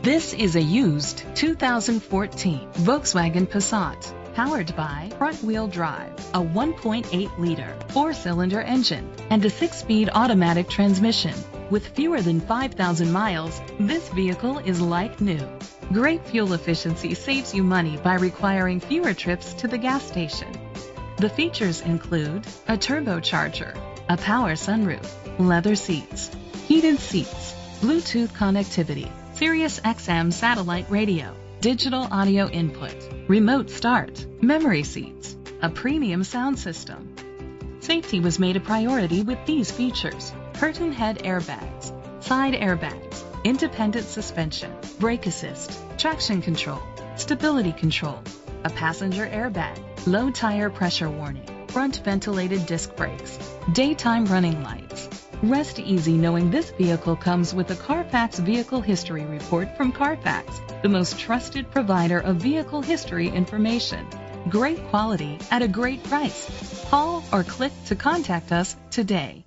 This is a used 2014 Volkswagen Passat, powered by front-wheel drive, a 1.8-liter four-cylinder engine, and a 6-speed automatic transmission. With fewer than 5,000 miles, this vehicle is like new. Great fuel efficiency saves you money by requiring fewer trips to the gas station. The features include a turbocharger, a power sunroof, leather seats, heated seats, Bluetooth connectivity, Sirius XM satellite radio, digital audio input, remote start, memory seats, a premium sound system. Safety was made a priority with these features: curtain head airbags, side airbags, independent suspension, brake assist, traction control, stability control, a passenger airbag, low tire pressure warning, front ventilated disc brakes, daytime running lights. Rest easy knowing this vehicle comes with a Carfax Vehicle History Report from Carfax, the most trusted provider of vehicle history information. Great quality at a great price. Call or click to contact us today.